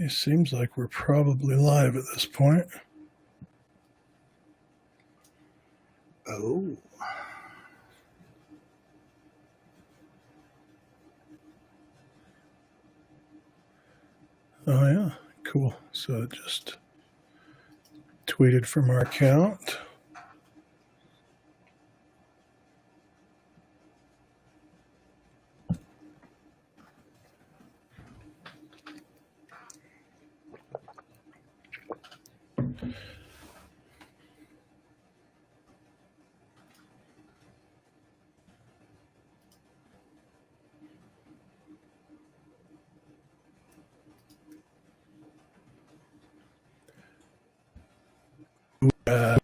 Okay, seems like we're probably live at this point. Oh. Oh, yeah. Cool. So it just tweeted from our account.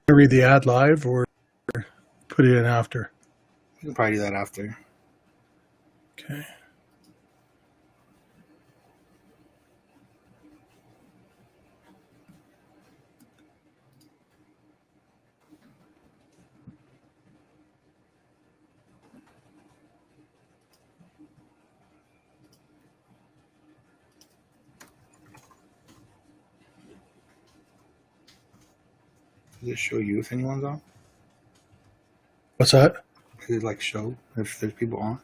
Read the ad live or put it in after? We can probably do that after. Okay. Does it show you if anyone's on? What's that? Does it like show if there's people on?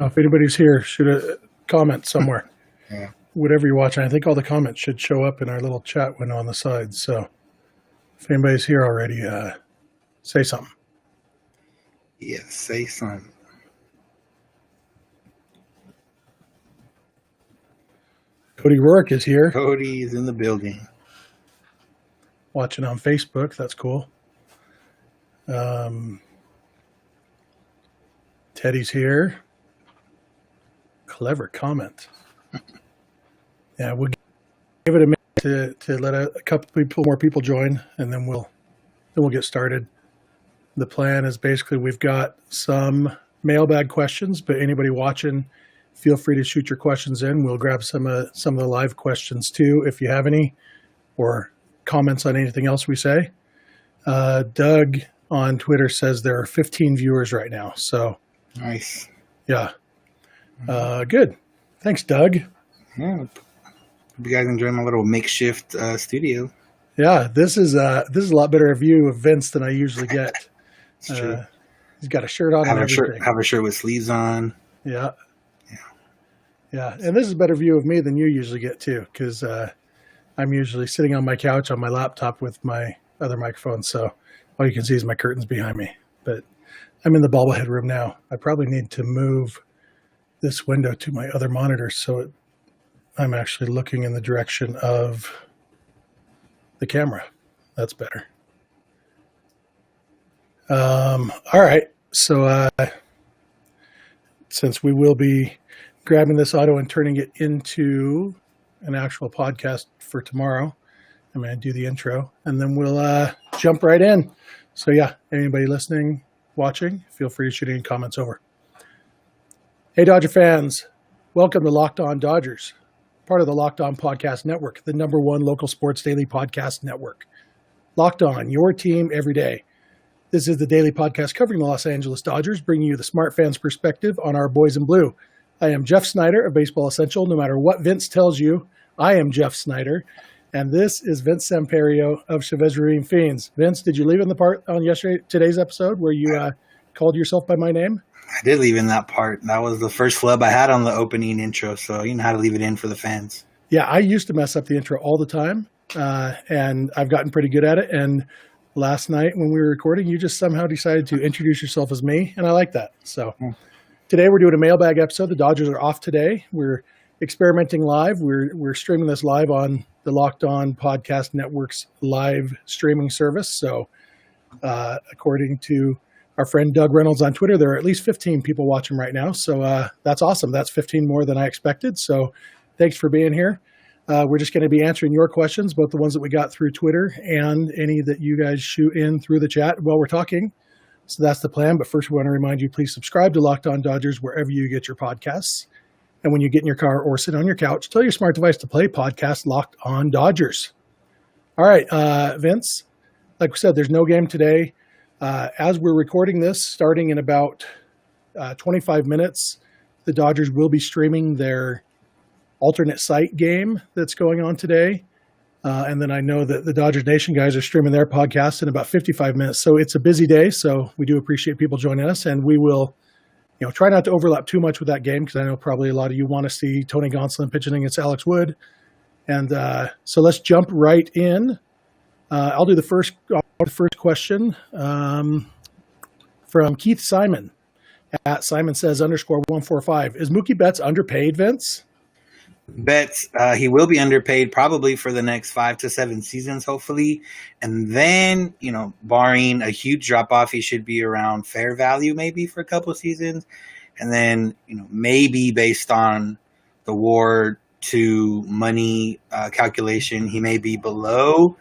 If anybody's here, should a comment somewhere. Yeah. Whatever you're watching, I think all the comments should show up in our little chat window on the side. So if anybody's here already, say something. Yeah, say something. Cody Rourke is here. Cody's in the building. Watching on Facebook. That's cool. Teddy's here. Clever comment. Yeah, we'll give it a minute to let a couple more people join, and then we'll get started. The plan is basically we've got some mailbag questions, but anybody watching, feel free to shoot your questions in. We'll grab some of the live questions too, if you have any, or comments on anything else we say. Doug on Twitter says there are 15 viewers right now. So nice. Yeah. Good. Thanks, Doug. Yeah. Hope you guys enjoy my little makeshift studio. Yeah, this is a lot better a view of Vince than I usually get. It's true. He's got a shirt on and everything. Have a shirt with sleeves on. Yeah. And this is a better view of me than you usually get too, because I'm usually sitting on my couch on my laptop with my other microphone, so all you can see is my curtains behind me. But I'm in the bobblehead room now. I probably need to move this window to my other monitor so I'm actually looking in the direction of the camera. That's better. All right. So since we will be grabbing this audio and turning it into an actual podcast for tomorrow, I'm going to do the intro and then we'll jump right in. So yeah, anybody listening, watching, feel free to shoot any comments over. Hey, Dodger fans, welcome to Locked On Dodgers, part of the Locked On Podcast Network, the #1 local sports daily podcast network. Locked On, your team every day. This is the daily podcast covering the Los Angeles Dodgers, bringing you the smart fans' perspective on our boys in blue. I am Jeff Snyder of Baseball Essential. No matter what Vince tells you, I am Jeff Snyder. And this is Vince Samperio of Chavez Ravine Fiends. Vince, did you leave in the part on today's episode where you called yourself by my name? I did leave in that part. That was the first flub I had on the opening intro, so you know how to leave it in for the fans. Yeah, I used to mess up the intro all the time, and I've gotten pretty good at it. And last night when we were recording, you just somehow decided to introduce yourself as me, and I like that. So today we're doing a mailbag episode. The Dodgers are off today. We're experimenting live. We're streaming this live on the Locked On Podcast Network's live streaming service. So according to our friend Doug Reynolds on Twitter, there are at least 15 people watching right now. So that's awesome. That's 15 more than I expected. So thanks for being here. We're just going to be answering your questions, both the ones that we got through Twitter and any that you guys shoot in through the chat while we're talking. So that's the plan. But first, we want to remind you, please subscribe to Locked On Dodgers wherever you get your podcasts. And when you get in your car or sit on your couch, tell your smart device to play podcast Locked On Dodgers. All right, Vince, like we said, there's no game today. As we're recording this, starting in about 25 minutes, the Dodgers will be streaming their alternate site game that's going on today. And then I know that the Dodgers Nation guys are streaming their podcast in about 55 minutes. So it's a busy day. So we do appreciate people joining us, and we will, try not to overlap too much with that game, because I know probably a lot of you want to see Tony Gonsolin pitching against Alex Wood. And so let's jump right in. I'll do the first question from Keith Simon at Simon Says _145. Is Mookie Betts underpaid, Vince? Betts, he will be underpaid probably for the next 5 to 7 seasons, hopefully. And then, barring a huge drop off, he should be around fair value maybe for a couple of seasons. And then, maybe based on the WAR to money calculation, he may be below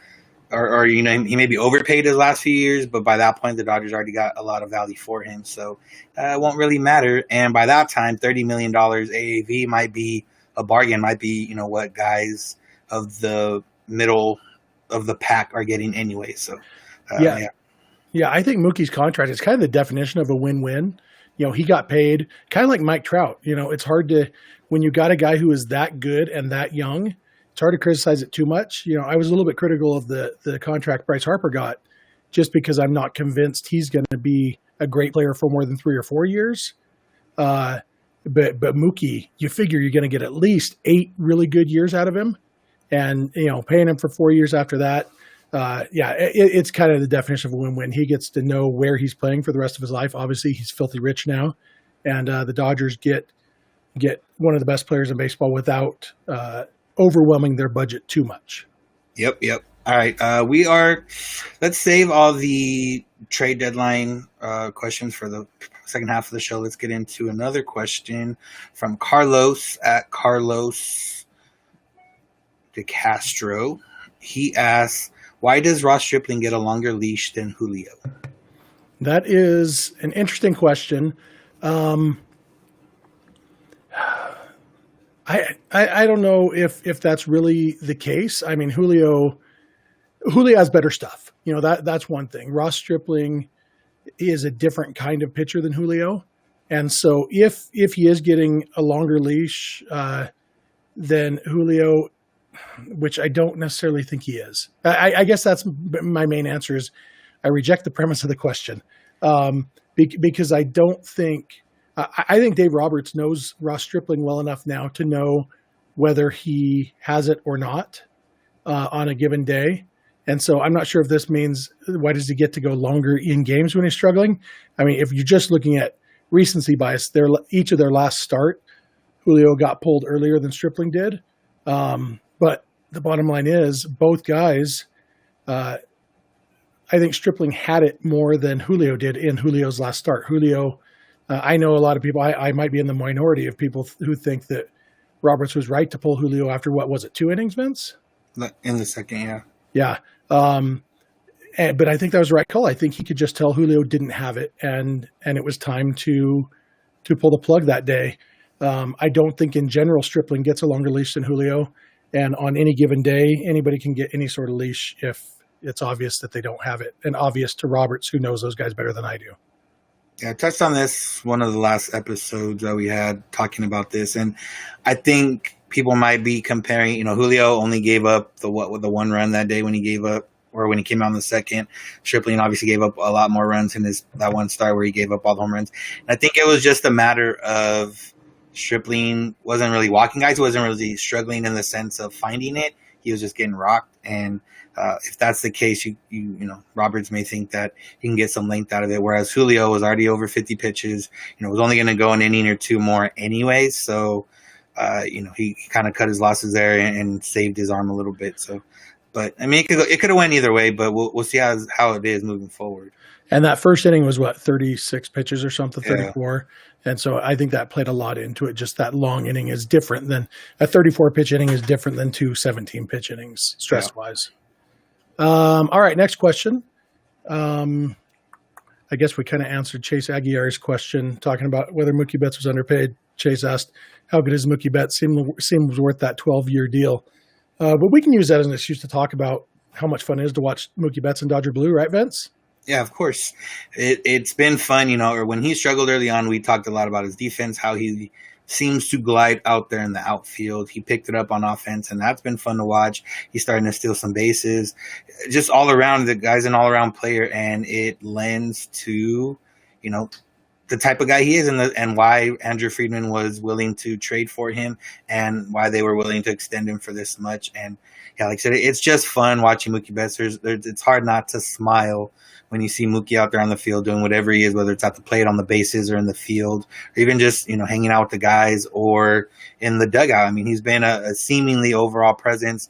or he may be overpaid his last few years, but by that point, the Dodgers already got a lot of value for him. So it won't really matter. And by that time, $30 million AAV might be a bargain, might be, what guys of the middle of the pack are getting anyway. So, yeah, I think Mookie's contract is kind of the definition of a win-win. He got paid kind of like Mike Trout. It's hard to, when you got a guy who is that good and that young, it's hard to criticize it too much. I was a little bit critical of the contract Bryce Harper got, just because I'm not convinced he's going to be a great player for more than 3 or 4 years. But Mookie, you figure you're going to get at least 8 really good years out of him, and paying him for 4 years after that. It's kind of the definition of a win-win. He gets to know where he's playing for the rest of his life. Obviously, he's filthy rich now, and the Dodgers get one of the best players in baseball without overwhelming their budget too much. Yep. All right, let's save all the trade deadline questions for the second half of the show. Let's get into another question from Carlos at Carlos de Castro. He asks, why does Ross Stripling get a longer leash than Julio? That is an interesting question. I don't know if that's really the case. I mean, Julio has better stuff. That's one thing. Ross Stripling is a different kind of pitcher than Julio. And so if he is getting a longer leash than Julio, which I don't necessarily think he is, I guess that's my main answer is I reject the premise of the question because I don't think – I think Dave Roberts knows Ross Stripling well enough now to know whether he has it or not on a given day. And so I'm not sure if this means why does he get to go longer in games when he's struggling? I mean, if you're just looking at recency bias, each of their last start, Julio got pulled earlier than Stripling did. But the bottom line is both guys, I think Stripling had it more than Julio did in Julio's last start. Julio, I know a lot of people, I might be in the minority of people who think that Roberts was right to pull Julio after, what was it, 2 innings, Vince? In the second, yeah. Yeah. But I think that was the right call. I think he could just tell Julio didn't have it, and it was time to pull the plug that day. I don't think in general Stripling gets a longer leash than Julio, and on any given day, anybody can get any sort of leash if it's obvious that they don't have it, and obvious to Roberts, who knows those guys better than I do. Yeah, I touched on this one of the last episodes that we had talking about this, and I think people might be comparing. Julio only gave up the 1 run that day when he gave up, or when he came out in the second. Stripling obviously gave up a lot more runs in that one start where he gave up all the home runs. And I think it was just a matter of Stripling wasn't really walking guys, wasn't really struggling in the sense of finding it. He was just getting rocked, and if that's the case, Roberts may think that he can get some length out of it, whereas Julio was already over 50 pitches. Was only going to go an inning or 2 more anyways, so he kind of cut his losses there and saved his arm a little bit. So, but I mean, it could have went either way, but we'll see how it is moving forward. And that first inning was 36 pitches or something, 34. Yeah. And so I think that played a lot into it. Just that long inning is different than a 34 pitch inning is different than 2 17 pitch innings stress wise. All right. Next question. I guess we kind of answered Chase Aguilar's question talking about whether Mookie Betts was underpaid. Chase asked, how good is Mookie Betts? Seems worth that 12-year deal. But we can use that as an excuse to talk about how much fun it is to watch Mookie Betts in Dodger Blue, right, Vince? Yeah, of course. It's been fun, or when he struggled early on, we talked a lot about his defense, how he seems to glide out there in the outfield. He picked it up on offense, and that's been fun to watch. He's starting to steal some bases. Just all around, the guy's an all-around player, and it lends to, the type of guy he is, and why Andrew Friedman was willing to trade for him, and why they were willing to extend him for this much. And yeah, like I said, it's just fun watching Mookie Betts. It's hard not to smile when you see Mookie out there on the field doing whatever he is, whether it's at the plate, on the bases, or in the field, or even just hanging out with the guys or in the dugout. I mean, he's been a seemingly overall presence.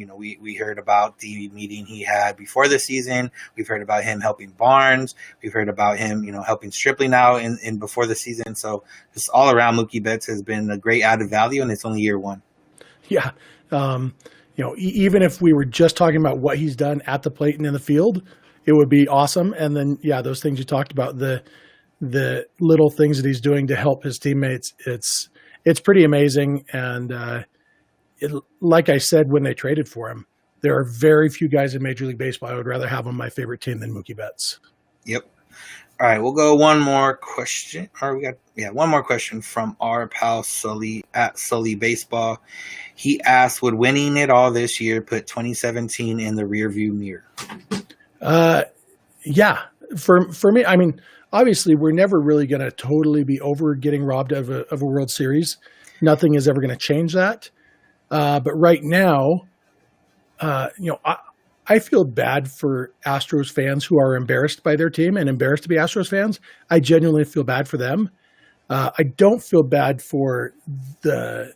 We heard about the meeting he had before the season. We've heard about him helping Barnes. We've heard about him, helping Stripling now in before the season. So just all around, Mookie Betts has been a great added value, and it's only year one. Yeah. Even if we were just talking about what he's done at the plate and in the field, it would be awesome. And then, those things you talked about, the little things that he's doing to help his teammates, it's pretty amazing. And like I said, when they traded for him, there are very few guys in Major League Baseball I would rather have on my favorite team than Mookie Betts. Yep. All right, we'll go one more question. One more question from our pal Sully at Sully Baseball. He asked, would winning it all this year put 2017 in the rearview mirror? Yeah. For me, I mean, obviously we're never really going to totally be over getting robbed of a World Series. Nothing is ever going to change that. But right now, I feel bad for Astros fans who are embarrassed by their team and embarrassed to be Astros fans. I genuinely feel bad for them. I don't feel bad for the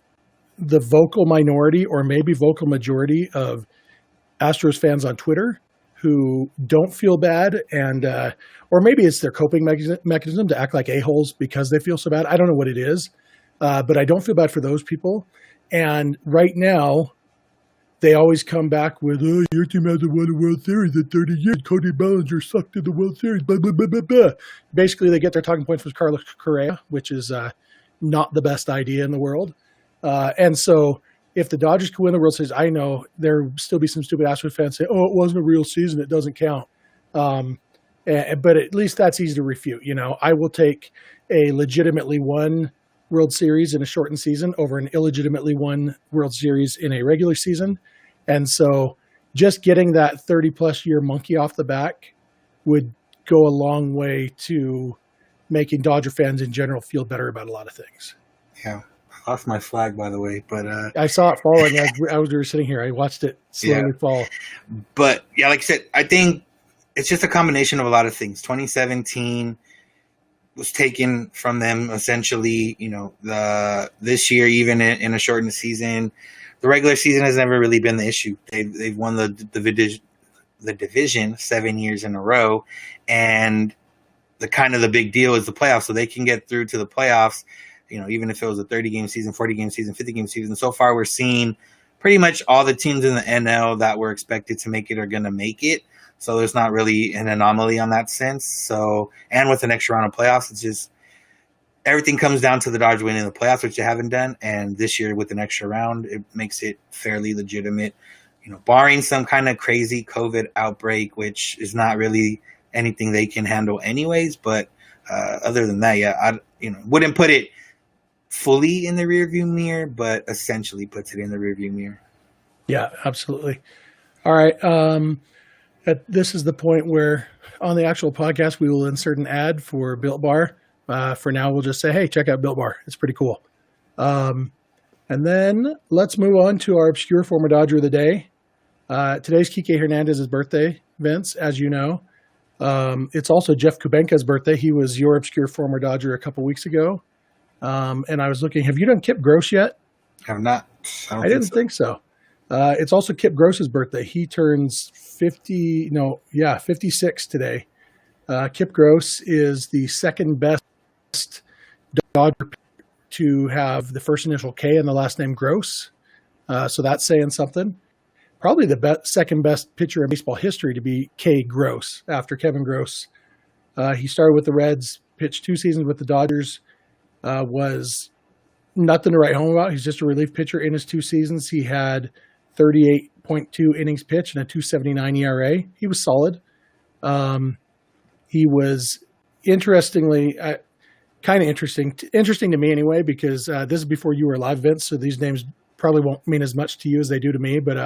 vocal minority or maybe vocal majority of Astros fans on Twitter who don't feel bad, and or maybe it's their coping mechanism to act like a-holes because they feel so bad. I don't know what it is, but I don't feel bad for those people. And right now, they always come back with, oh, your team hasn't won a World Series in 30 years. Cody Bellinger sucked in the World Series. Blah, blah, blah, blah, blah. Basically, they get their talking points from Carlos Correa, which is not the best idea in the world. And so if the Dodgers could win the World Series, I know there will still be some stupid Astros fans say, oh, it wasn't a real season. It doesn't count. But at least that's easy to refute. I will take a legitimately won World Series in a shortened season over an illegitimately won World Series in a regular season. And so just getting that 30-plus year monkey off the back would go a long way to making Dodger fans in general feel better about a lot of things. Yeah. I lost my flag, by the way, but I saw it falling as we were sitting here. I watched it slowly fall. But yeah, like I said, I think it's just a combination of a lot of things. 2017 was taken from them essentially, this year, even in a shortened season. The regular season has never really been the issue. They've won the division 7 years in a row, and the big deal is the playoffs, so they can get through to the playoffs. Even if it was a 30-game season, 40-game season, 50-game season. So far, we're seeing pretty much all the teams in the NL that were expected to make it are going to make it. So there's not really an anomaly on that sense. So, and with an extra round of playoffs, it's just everything comes down to the Dodgers winning the playoffs, which they haven't done. And this year with an extra round, it makes it fairly legitimate, barring some kind of crazy COVID outbreak, which is not really anything they can handle anyways. But other than that, I wouldn't put it fully in the rearview mirror, but essentially puts it in the rearview mirror. Yeah, absolutely. All right. This is the point where on the actual podcast, we will insert an ad for Built Bar. For now, we'll just say, hey, check out Built Bar. It's pretty cool. And then let's move on to our obscure former Dodger of the day. Today's Kiki Hernandez's birthday, Vince, as you know. It's also Jeff Kubenka's birthday. He was your obscure former Dodger a couple weeks ago. And I was looking, have you done Kip Gross yet? I have not. I didn't think so. It's also Kip Gross's birthday. He turns 56 today. Kip Gross is the second best Dodger to have the first initial K and the last name Gross. So that's saying something. Probably the second best pitcher in baseball history to be K. Gross after Kevin Gross. He started with the Reds, pitched 2 seasons with the Dodgers, was nothing to write home about. He's just a relief pitcher in his 2 seasons. He had 38.2 innings pitched and a 2.79 ERA. He was solid. He was, interestingly, kind of interesting to me anyway, because this is before you were alive, Vince. So these names probably won't mean as much to you as they do to me. But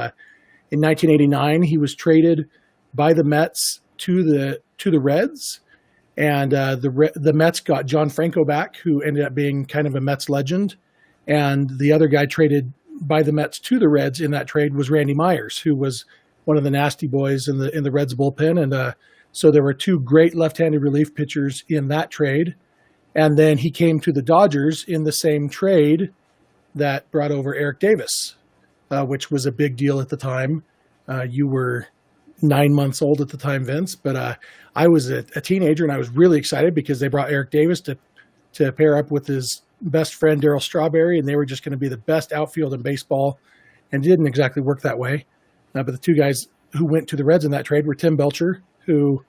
in 1989, he was traded by the Mets to the Reds, and the Mets got John Franco back, who ended up being kind of a Mets legend. And the other guy traded by the Mets to the Reds in that trade was Randy Myers, who was one of the nasty boys in the Reds bullpen. And so there were two great left-handed relief pitchers in that trade. And then he came to the Dodgers in the same trade that brought over Eric Davis, which was a big deal at the time. You were 9 months old at the time, Vince, but I was a teenager, and I was really excited because they brought Eric Davis to pair up with his best friend Darryl Strawberry, and they were just going to be the best outfield in baseball, and it didn't exactly work that way. But the two guys who went to the Reds in that trade were Tim Belcher, who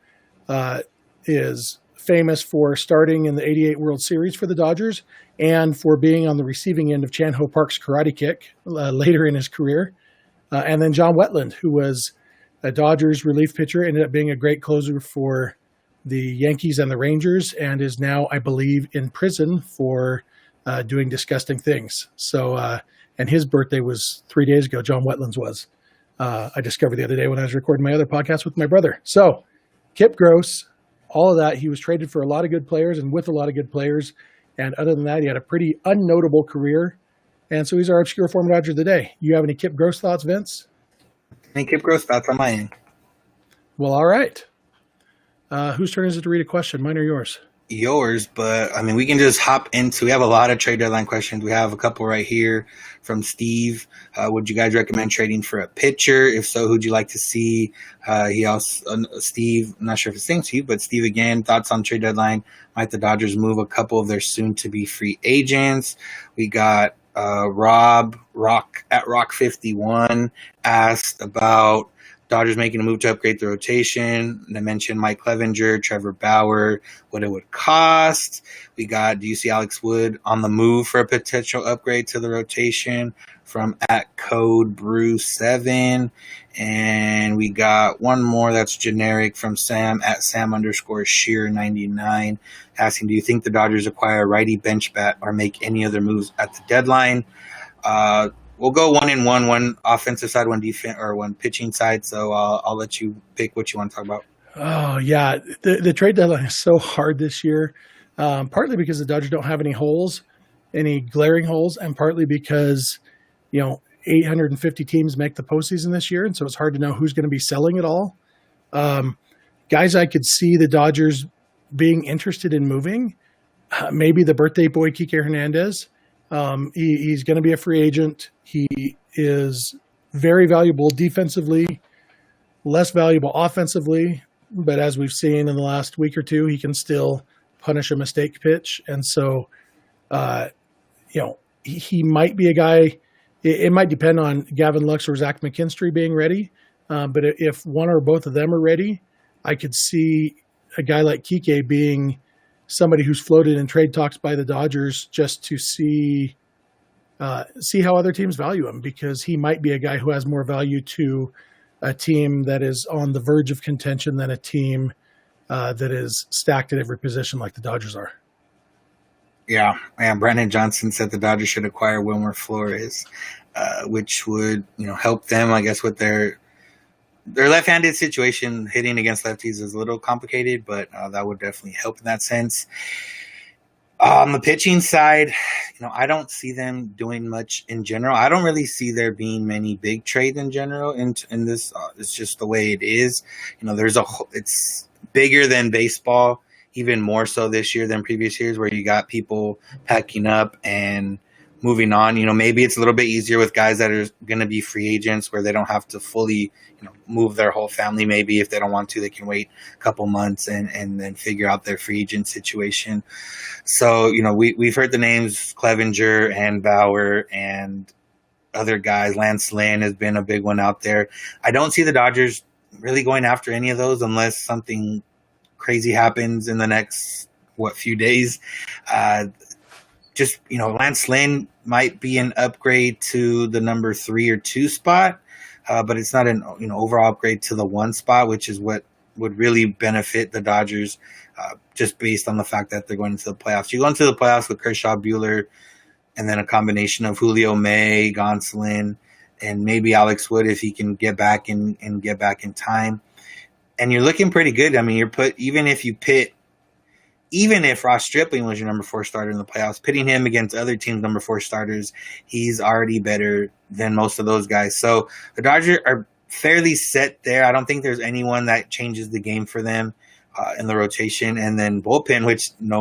is famous for starting in the '88 World Series for the Dodgers and for being on the receiving end of Chan Ho Park's karate kick later in his career. And then John Wetland, who was a Dodgers relief pitcher, ended up being a great closer for the Yankees and the Rangers, and is now, I believe, in prison for doing disgusting things. So, and his birthday was 3 days ago. John Wetland's was. I discovered the other day when I was recording my other podcast with my brother. So, Kip Gross, all of that. He was traded for a lot of good players and with a lot of good players. And other than that, he had a pretty unnotable career. And so he's our obscure former Dodger of the day. You have any Kip Gross thoughts, Vince? Any Kip Gross thoughts on my end? Well, all right. Whose turn is it to read a question? Mine or yours? Yours, but I mean, we can just hop into. We have a lot of trade deadline questions. We have a couple right here from Steve. Would you guys recommend trading for a pitcher? If so, who'd you like to see? He also, Steve, I'm not sure if it's saying to you, but Steve again, thoughts on trade deadline. Might the Dodgers move a couple of their soon-to-be free agents? We got Rob at Rock51 asked about Dodgers making a move to upgrade the rotation. They mentioned Mike Clevenger, Trevor Bauer, what it would cost. We got, do you see Alex Wood on the move for a potential upgrade to the rotation from @CodeBrew7. And we got one more that's generic from Sam at Sam_Shear99 asking, do you think the Dodgers acquire a righty bench bat or make any other moves at the deadline? We'll go one offensive side, one defense, or one pitching side. So I'll let you pick what you want to talk about. Oh, yeah. The trade deadline is so hard this year, partly because the Dodgers don't have any holes, any glaring holes, and partly because, 850 teams make the postseason this year, and so it's hard to know who's going to be selling it all. Guys I could see the Dodgers being interested in moving, maybe the birthday boy Kiki Hernandez. He's going to be a free agent. He is very valuable defensively, less valuable offensively, but as we've seen in the last week or two, he can still punish a mistake pitch. And so, he might be a guy. It might depend on Gavin Lux or Zach McKinstry being ready. But if one or both of them are ready, I could see a guy like Kike being somebody who's floated in trade talks by the Dodgers just to see how other teams value him, because he might be a guy who has more value to a team that is on the verge of contention than a team that is stacked at every position like the Dodgers are. Yeah, and Brandon Johnson said the Dodgers should acquire Wilmer Flores, which would help them, I guess, with their left-handed situation. Hitting against lefties is a little complicated, but that would definitely help in that sense. On the pitching side, I don't see them doing much in general. I don't really see there being many big trades in general in this. It's just the way it is. It's bigger than baseball, even more so this year than previous years, where you got people packing up and moving on. Maybe it's a little bit easier with guys that are going to be free agents where they don't have to fully, move their whole family. Maybe if they don't want to, they can wait a couple months and then figure out their free agent situation. So, we've heard the names Clevenger and Bauer and other guys. Lance Lynn has been a big one out there. I don't see the Dodgers really going after any of those unless something crazy happens in the next, few days. Lance Lynn might be an upgrade to the number 3 or 2 spot, but it's not an overall upgrade to the 1 spot, which is what would really benefit the Dodgers, just based on the fact that they're going into the playoffs. You go into the playoffs with Kershaw, Buehler, and then a combination of Julio, May, Gonsolin, and maybe Alex Wood if he can get back and get back in time. And you're looking pretty good. I mean, even if Ross Stripling was your number 4 starter in the playoffs, pitting him against other teams' number 4 starters, he's already better than most of those guys. So the Dodgers are fairly set there. I don't think there's anyone that changes the game for them in the rotation. And then bullpen,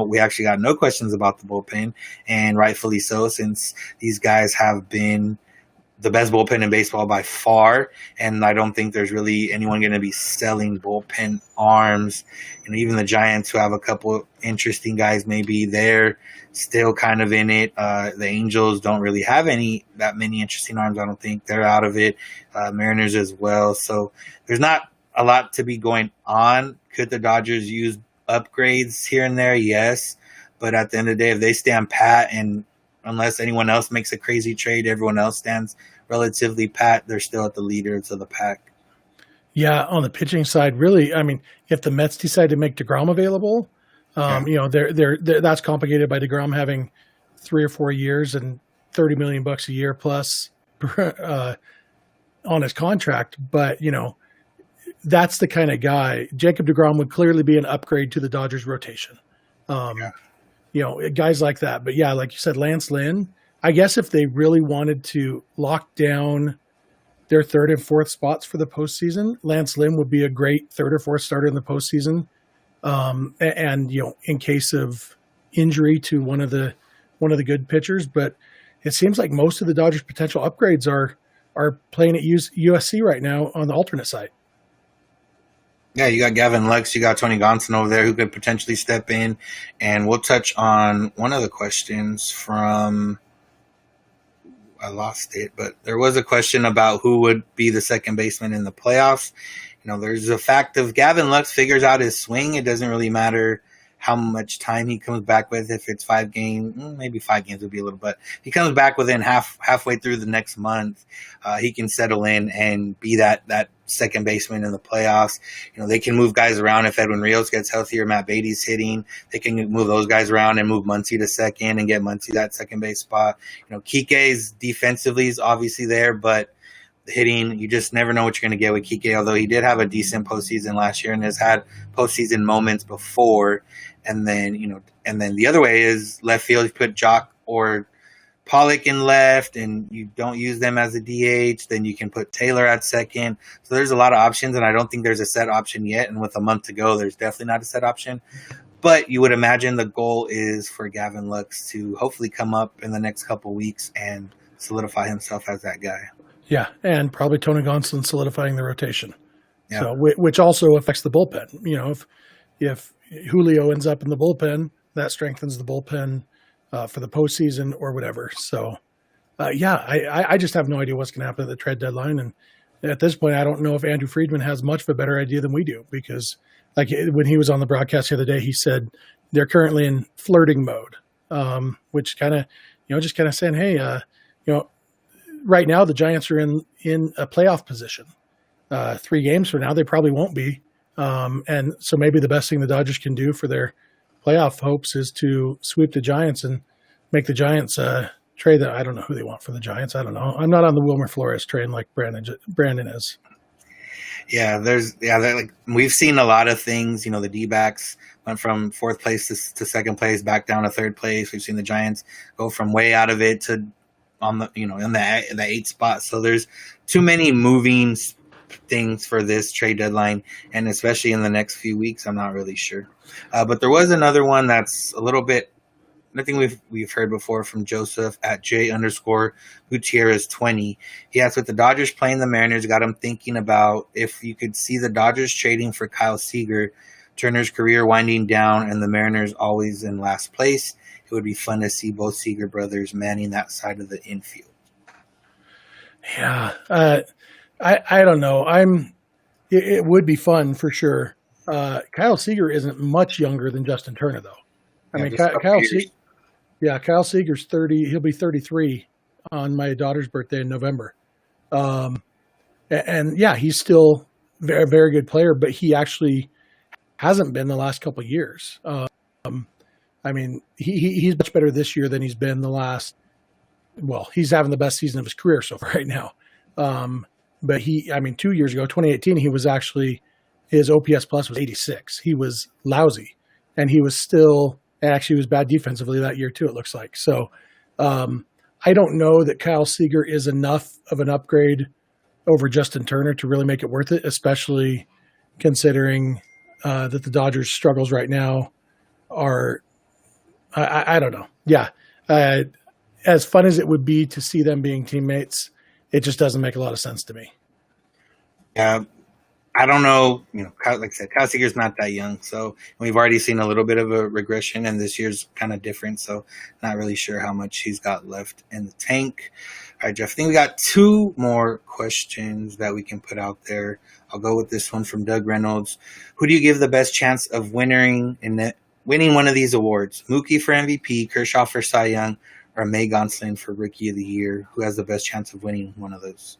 we actually got no questions about the bullpen, and rightfully so, since these guys have been the best bullpen in baseball by far, and I don't think there's really anyone going to be selling bullpen arms. And even the Giants, who have a couple of interesting guys, maybe they're still kind of in it. The Angels don't really have that many interesting arms. I don't think they're out of it. Mariners as well. So there's not a lot to be going on. Could the Dodgers use upgrades here and there? Yes, but at the end of the day, if they stand pat, and unless anyone else makes a crazy trade, everyone else stands relatively pat, they're still at the leaders of the pack. Yeah, on the pitching side, really, I mean, if the Mets decide to make DeGrom available, that's complicated by DeGrom having 3 or 4 years and $30 million a year plus on his contract. But, that's the kind of guy. Jacob DeGrom would clearly be an upgrade to the Dodgers rotation. Guys like that. But yeah, like you said, Lance Lynn, I guess if they really wanted to lock down their 3rd and 4th spots for the postseason, Lance Lynn would be a great 3rd or 4th starter in the postseason. And in case of injury to one of the good pitchers, but it seems like most of the Dodgers' potential upgrades are playing at USC right now on the alternate site. Yeah, you got Gavin Lux, you got Tony Gonsolin over there who could potentially step in. And we'll touch on one of the questions from, I lost it, but there was a question about who would be the second baseman in the playoffs. There's a fact of Gavin Lux figures out his swing. It doesn't really matter how much time he comes back with. If it's 5 games, maybe 5 games would be a little, but if he comes back within halfway through the next month, he can settle in and be that second baseman in the playoffs. They can move guys around. If Edwin Rios gets healthier, Matt Beatty's hitting, they can move those guys around and move Muncy to second and get Muncy that second base spot. Kike's defensively is obviously there, but hitting, you just never know what you're going to get with Kike, although he did have a decent postseason last year and has had postseason moments before. And then the other way is left field. You put Jock or Pollock in left and you don't use them as a DH, then you can put Taylor at second. So there's a lot of options, and I don't think there's a set option yet. And with a month to go, there's definitely not a set option. But you would imagine the goal is for Gavin Lux to hopefully come up in the next couple of weeks and solidify himself as that guy. Yeah, and probably Tony Gonsolin solidifying the rotation. Yeah. So, which also affects the bullpen. If Julio ends up in the bullpen, that strengthens the bullpen for the postseason or whatever. So, I just have no idea what's going to happen at the trade deadline. And at this point, I don't know if Andrew Friedman has much of a better idea than we do, because like when he was on the broadcast the other day, he said they're currently in flirting mode, which kind of, just kind of saying, hey, right now the Giants are in a playoff position. 3 games from now, they probably won't be. And so maybe the best thing the Dodgers can do for their playoff hopes is to sweep the Giants and make the Giants trade that. I don't know who they want for the Giants. I don't know. I'm not on the Wilmer Flores train like Brandon is. Yeah, we've seen a lot of things. The D-backs went from 4th place to 2nd place, back down to 3rd place. We've seen the Giants go from way out of it to on the in the 8th spot. So there's too many moving things for this trade deadline, and especially in the next few weeks, I'm not really sure. But there was another one that's a little bit, nothing we've heard before, from Joseph at J_Gutierrez20. He asked, with the Dodgers playing the Mariners, got him thinking about if you could see the Dodgers trading for Kyle Seager, Turner's career winding down, and the Mariners always in last place. It would be fun to see both Seager brothers manning that side of the infield. Yeah, I don't know. It would be fun for sure. Kyle Seager isn't much younger than Justin Turner, though. Kyle Seager's 30. He'll be 33 on my daughter's birthday in November. And yeah, he's still very, very good player, but he actually hasn't been the last couple of years. I mean, he's much better this year than he's been the last. Well, he's having the best season of his career so far right now. But 2 years ago, 2018, he was actually, his OPS plus was 86. He was lousy, and he was still, actually was bad defensively that year too, it looks like. So I don't know that Kyle Seager is enough of an upgrade over Justin Turner to really make it worth it, especially considering that the Dodgers' struggles right now are, I don't know. Yeah. As fun as it would be to see them being teammates, it just doesn't make a lot of sense to me. Yeah, I don't know. Like I said, Kyle Seager's not that young, so we've already seen a little bit of a regression, and this year's kind of different. So, not really sure how much he's got left in the tank. All right, Jeff. I think we got 2 more questions that we can put out there. I'll go with this one from Doug Reynolds. Who do you give the best chance of winning one of these awards? Mookie for MVP, Kershaw for Cy Young, or May Gonsolin for Rookie of the Year? Who has the best chance of winning one of those?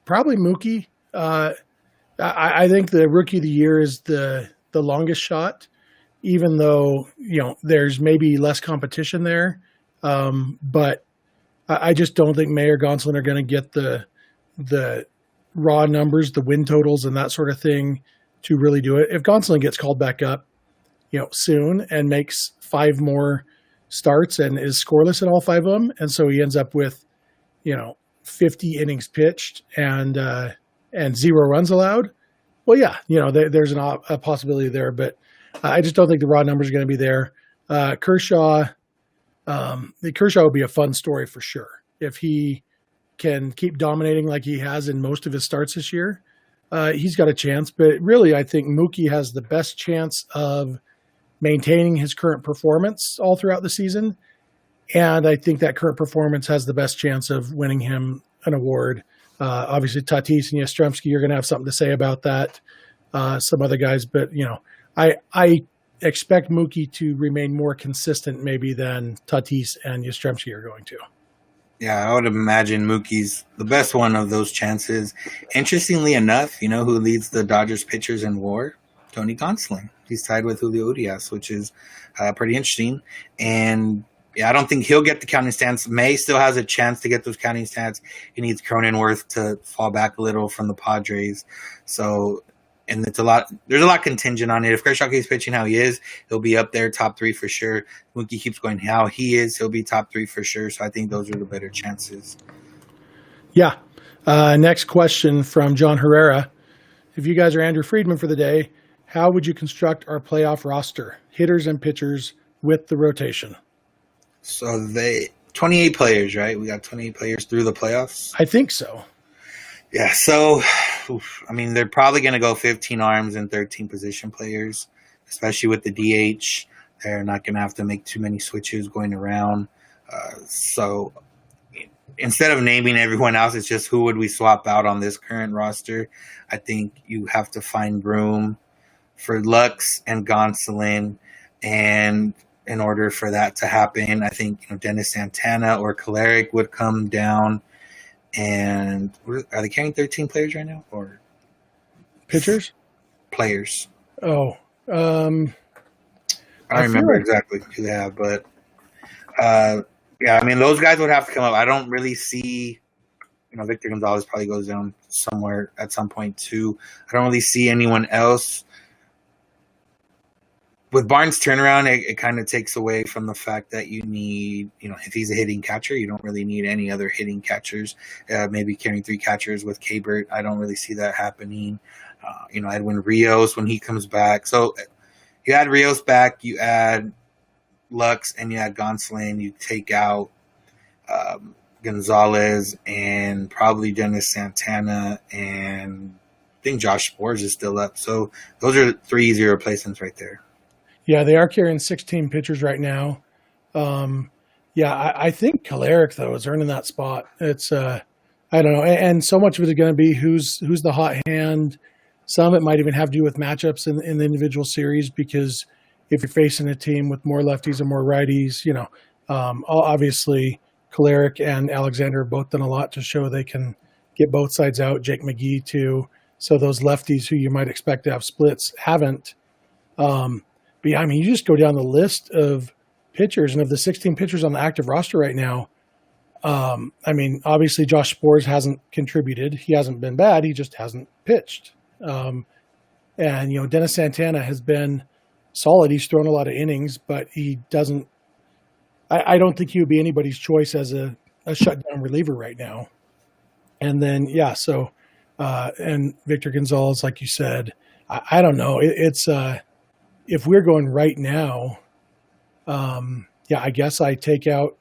Probably Mookie. I think the Rookie of the Year is the longest shot, even though there's maybe less competition there. But I just don't think May or Gonsolin are going to get the raw numbers, the win totals, and that sort of thing to really do it. If Gonsolin gets called back up, soon and makes 5 more starts and is scoreless in all 5 of them, and so he ends up with 50 innings pitched and 0 runs allowed. Well, yeah, there's a possibility there, but I just don't think the raw numbers are going to be there. Kershaw would be a fun story for sure if he can keep dominating like he has in most of his starts this year. He's got a chance, but really, I think Mookie has the best chance of maintaining his current performance all throughout the season. And I think that current performance has the best chance of winning him an award. Obviously, Tatis and Yastrzemski are going to have something to say about that. Some other guys, but I expect Mookie to remain more consistent maybe than Tatis and Yastrzemski are going to. Yeah, I would imagine Mookie's the best one of those chances. Interestingly enough, who leads the Dodgers pitchers in WAR? Tony Gonsolin. He's tied with Julio Urias, which is pretty interesting. And yeah, I don't think he'll get the counting stats. May still has a chance to get those counting stats. He needs Cronenworth to fall back a little from the Padres. So, and there's a lot contingent on it. If Kershaw keeps pitching how he is, he'll be up there, top 3 for sure. Mookie keeps going how he is, he'll be top 3 for sure. So I think those are the better chances. Yeah. Next question from John Herrera. If you guys are Andrew Friedman for the day, how would you construct our playoff roster, hitters and pitchers, with the rotation? So 28 players, right? We got 28 players through the playoffs? I think so. Yeah, so, they're probably going to go 15 arms and 13 position players, especially with the DH. They're not going to have to make too many switches going around. So instead of naming everyone else, it's just who would we swap out on this current roster. I think you have to find room for Lux and Gonsolin, and in order for that to happen, I think Dennis Santana or Kolarek would come down. And are they carrying 13 players right now, or pitchers? Players. Oh, I don't remember exactly who they have, but those guys would have to come up. I don't really see. Victor Gonzalez probably goes down somewhere at some point too. I don't really see anyone else. With Barnes' turnaround, it kind of takes away from the fact that you need, if he's a hitting catcher, you don't really need any other hitting catchers. Maybe carrying 3 catchers with Kabert. I don't really see that happening. Edwin Rios when he comes back. So you add Rios back, you add Lux, and you add Gonsolin. You take out Gonzalez and probably Dennis Santana, and I think Josh Sborz is still up. So those are 3 easy replacements right there. Yeah, they are carrying 16 pitchers right now. I think Kolarek, though, is earning that spot. It's, I don't know. And so much of it is going to be who's the hot hand. Some of it might even have to do with matchups in the individual series, because if you're facing a team with more lefties and more righties, obviously Kolarek and Alexander have both done a lot to show they can get both sides out. Jake McGee too. So those lefties who you might expect to have splits haven't. But yeah, I mean, you just go down the list of pitchers, and of the 16 pitchers on the active roster right now, I mean, obviously Josh Sborz hasn't contributed. He hasn't been bad. He just hasn't pitched. And, Dennis Santana has been solid. He's thrown a lot of innings, but he doesn't, I don't think he would be anybody's choice as a shutdown reliever right now. And then, and Victor Gonzalez, like you said, I don't know. It's if we're going right now, I guess I take out,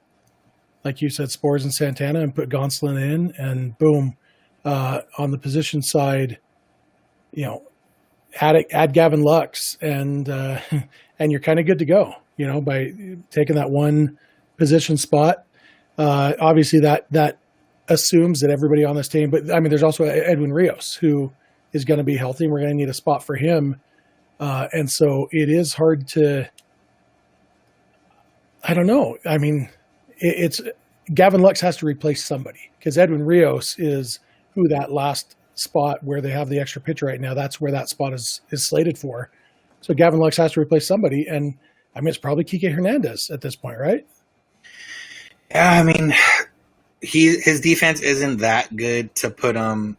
like you said, Sborz and Santana and put Gonsolin in, and boom. On the position side, add Gavin Lux, and you're kind of good to go, by taking that one position spot. Obviously that assumes that everybody on this team, but I mean, there's also Edwin Rios, who is going to be healthy, and we're going to need a spot for him. And so it is hard to, I don't know. I mean, it's Gavin Lux has to replace somebody, because Edwin Rios is who that last spot where they have the extra pitcher right now. That's where that spot is slated for. So Gavin Lux has to replace somebody. And I mean, it's probably Kiki Hernandez at this point, right? Yeah. I mean, his defense isn't that good to put him,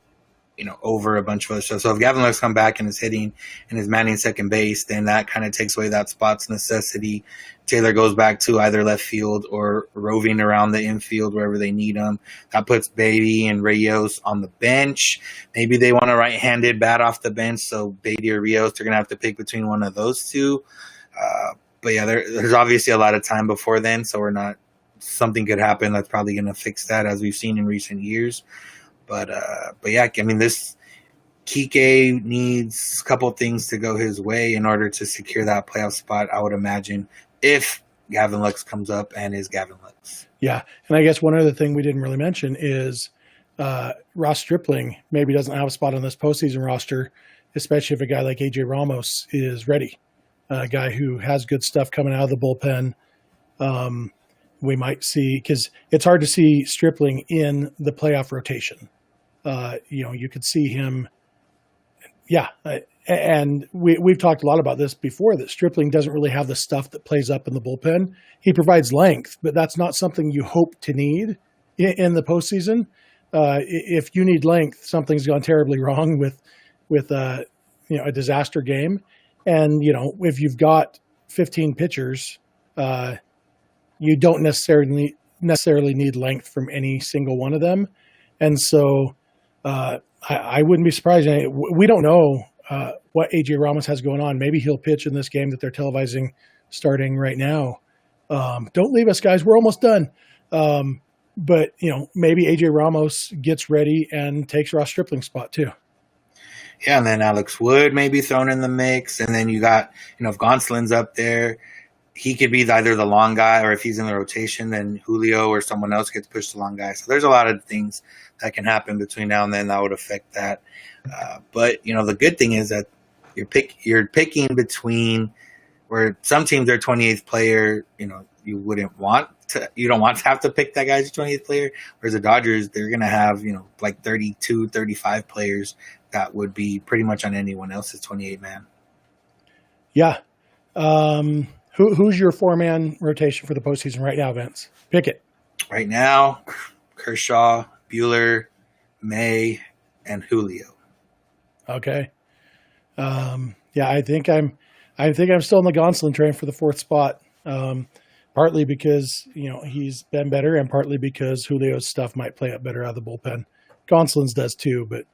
over a bunch of other stuff. So if Gavin Lux come back and is hitting and is manning second base, then that kind of takes away that spot's necessity. Taylor goes back to either left field or roving around the infield wherever they need him. That puts Beatty and Rios on the bench. Maybe they want a right-handed bat off the bench, so Beatty or Rios, they're going to have to pick between one of those two. But yeah, there's obviously a lot of time before then, so something could happen that's probably going to fix that, as we've seen in recent years. But yeah, I mean, this Kike needs a couple things to go his way in order to secure that playoff spot, I would imagine, if Gavin Lux comes up and is Gavin Lux. Yeah, and I guess one other thing we didn't really mention is Ross Stripling maybe doesn't have a spot on this postseason roster, especially if a guy like AJ Ramos is ready, a guy who has good stuff coming out of the bullpen. We might see, because it's hard to see Stripling in the playoff rotation. You could see him. Yeah. And we've talked a lot about this before, that Stripling doesn't really have the stuff that plays up in the bullpen. He provides length, but that's not something you hope to need in the postseason. If you need length, something's gone terribly wrong with a disaster game. And, if you've got 15 pitchers, you don't necessarily need length from any single one of them. And so I wouldn't be surprised. We don't know what AJ Ramos has going on. Maybe he'll pitch in this game that they're televising starting right now. Don't leave us, guys. We're almost done. But, maybe AJ Ramos gets ready and takes Ross Stripling's spot too. Yeah, and then Alex Wood may be thrown in the mix. And then you got, if Gonsolin's up there, he could be either the long guy, or if he's in the rotation, then Julio or someone else gets pushed to long guy. So there's a lot of things that can happen between now and then that would affect that. But the good thing is that you're picking between where some teams are 28th player. You don't want to have to pick that guy's 28th player. Whereas the Dodgers, they're going to have like 32, 35 players that would be pretty much on anyone else's 28 man. Yeah. Who's your 4-man rotation for the postseason right now, Vince? Pick it. Right now, Kershaw, Buehler, May, and Julio. Okay. I think I'm still in the Gonsolin train for the 4th spot. Partly because he's been better, and partly because Julio's stuff might play up better out of the bullpen. Gonsolin's does too, but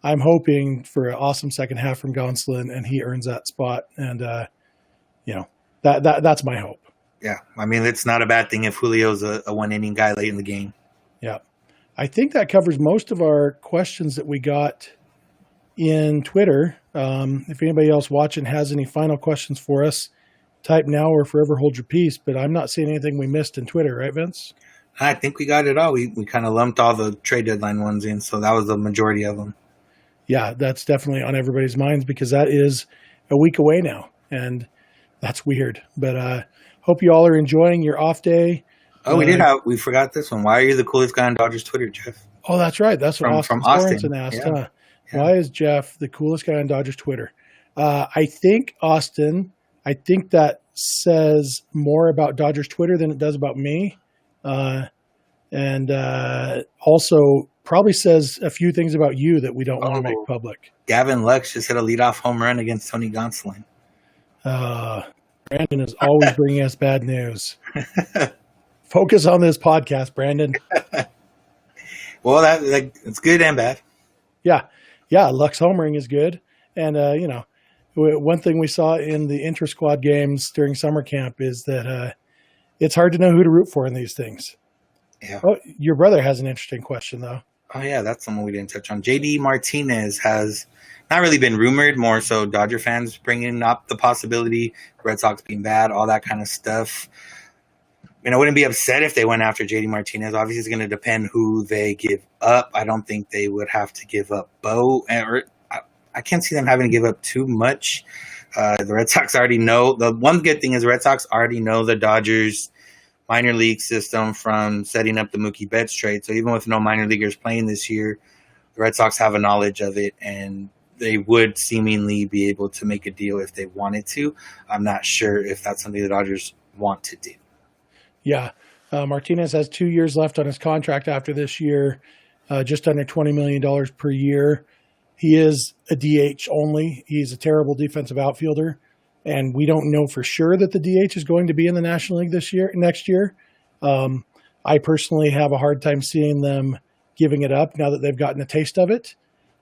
I'm hoping for an awesome second half from Gonsolin, and he earns that spot. And that's my hope. Yeah, I mean, it's not a bad thing if Julio's a 1-inning guy late in the game. Yeah, I think that covers most of our questions that we got in Twitter. If anybody else watching has any final questions for us, type now or forever hold your peace. But I'm not seeing anything we missed in Twitter, right, Vince? I think we got it all. We kind of lumped all the trade deadline ones in, so that was the majority of them. Yeah, that's definitely on everybody's minds, because that is a week away now, and that's weird. But hope you all are enjoying your off day. Oh, we forgot this one. Why are you the coolest guy on Dodgers Twitter, Jeff? Oh, that's right. That's what from Austin Austin. Sorensen asked, Yeah. huh? Yeah. Why is Jeff the coolest guy on Dodgers Twitter? I think, Austin, that says more about Dodgers Twitter than it does about me. And also probably says a few things about you that we don't want to make public. Gavin Lux just hit a leadoff home run against Tony Gonsolin. Brandon is always bringing us bad news. Focus on this podcast, Brandon. Well, it's good and bad. Yeah. Lux homering is good. And, one thing we saw in the inter-squad games during summer camp is that it's hard to know who to root for in these things. Yeah. Oh, your brother has an interesting question, though. Oh, yeah, that's someone we didn't touch on. JD Martinez has not really been rumored, more so Dodger fans bringing up the possibility, Red Sox being bad, all that kind of stuff. I wouldn't be upset if they went after JD Martinez. Obviously, it's going to depend who they give up. I don't think they would have to give up Bo. I can't see them having to give up too much. The Red Sox already know. The one good thing is the Red Sox already know the Dodgers minor league system from setting up the Mookie Betts trade. So even with no minor leaguers playing this year, the Red Sox have a knowledge of it, and they would seemingly be able to make a deal if they wanted to. I'm not sure if that's something the Dodgers want to do. Yeah. Martinez has 2 years left on his contract after this year, just under $20 million per year. He is a DH only. He's a terrible defensive outfielder. And we don't know for sure that the DH is going to be in the National League next year. I personally have a hard time seeing them giving it up now that they've gotten a taste of it.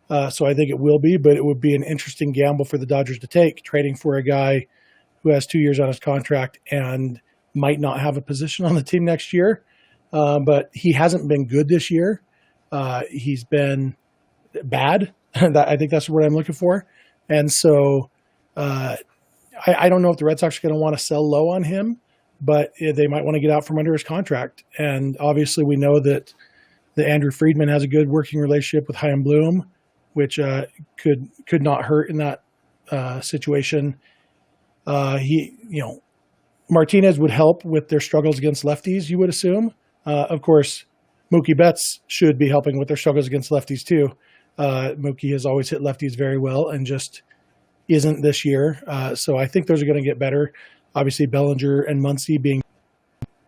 So I think it will be, but it would be an interesting gamble for the Dodgers to take, trading for a guy who has 2 years on his contract and might not have a position on the team next year. But he hasn't been good this year. He's been bad. I think that's what I'm looking for. And so I don't know if the Red Sox are going to want to sell low on him, but they might want to get out from under his contract. And obviously we know that Andrew Friedman has a good working relationship with Chaim Bloom, which could not hurt in that situation. Martinez would help with their struggles against lefties, you would assume. Of course, Mookie Betts should be helping with their struggles against lefties too. Mookie has always hit lefties very well and just isn't this year. So I think those are going to get better. Obviously, Bellinger and Muncy being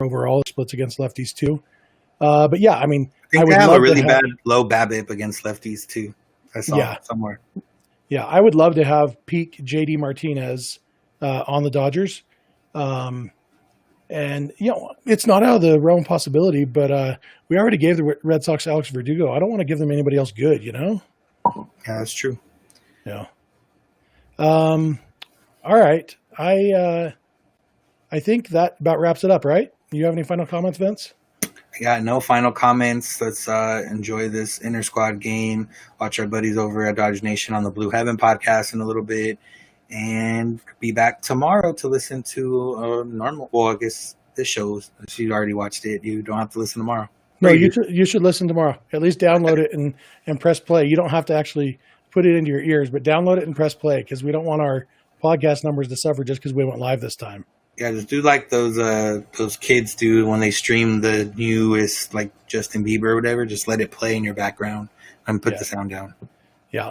overall splits against lefties too. But yeah, I mean, I think they have a really bad low BABIP against lefties too. I saw it somewhere. Yeah, I would love to have peak JD Martinez on the Dodgers. And, it's not out of the realm of possibility, but we already gave the Red Sox Alex Verdugo. I don't want to give them anybody else good, Yeah, that's true. Yeah. All right. I think that about wraps it up, right? You have any final comments, Vince? I got no final comments. Let's enjoy this inter-squad game. Watch our buddies over at Dodge Nation on the Blue Heaven podcast in a little bit. And be back tomorrow to listen to normal. Well, I guess this shows. If you already watched it, you don't have to listen tomorrow. No, you should listen tomorrow. At least download it and press play. You don't have to actually put it into your ears, but download it and press play because we don't want our podcast numbers to suffer just because we went live this time. Yeah, just do like those kids do when they stream the newest, like Justin Bieber or whatever. Just let it play in your background and put the sound down. Yeah.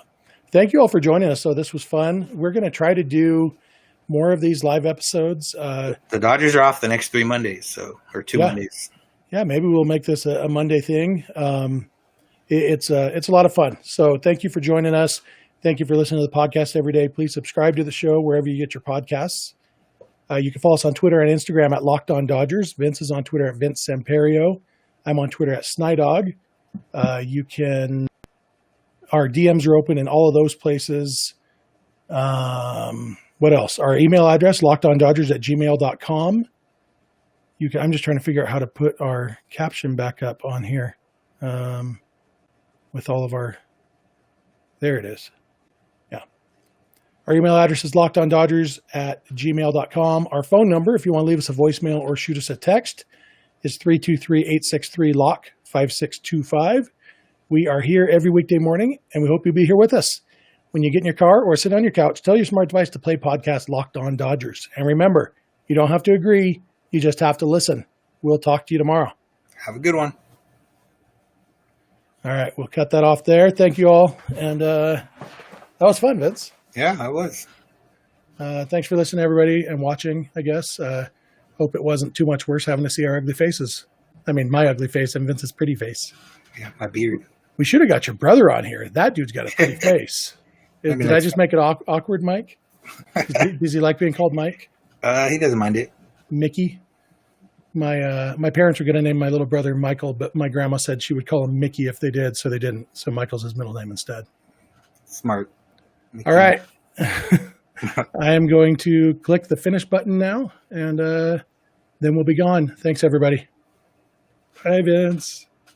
Thank you all for joining us. So this was fun. We're going to try to do more of these live episodes. The Dodgers are off the next 3 Mondays, or 2 Mondays. Yeah, maybe we'll make this a Monday thing. It's a lot of fun. So thank you for joining us. Thank you for listening to the podcast every day. Please subscribe to the show wherever you get your podcasts. You can follow us on Twitter and Instagram at Locked On Dodgers. Vince is on Twitter at Vince Samperio. I'm on Twitter at Snydog. Our DMs are open in all of those places. What else? Our email address, lockedondodgers@gmail.com. I'm just trying to figure out how to put our caption back up on here with all of our, there it is. Yeah. Our email address is lockedondodgers@gmail.com. Our phone number, if you want to leave us a voicemail or shoot us a text, is 323-863-LOCK-5625. We are here every weekday morning, and we hope you'll be here with us. When you get in your car or sit on your couch, tell your smart device to play podcast Locked On Dodgers. And remember, you don't have to agree. You just have to listen. We'll talk to you tomorrow. Have a good one. All right, we'll cut that off there. Thank you all, and that was fun, Vince. Yeah, I was. Thanks for listening, everybody, and watching. I guess. Hope it wasn't too much worse having to see our ugly faces. I mean, my ugly face and Vince's pretty face. Yeah, my beard. We should have got your brother on here. That dude's got a pretty face. Did I just make it awkward, Mike? Does he like being called Mike? He doesn't mind it. Mickey. My parents were going to name my little brother Michael, but my grandma said she would call him Mickey if they did, so they didn't. So Michael's his middle name instead. Smart. All right. I am going to click the finish button now, and then we'll be gone. Thanks, everybody. Bye, Vince.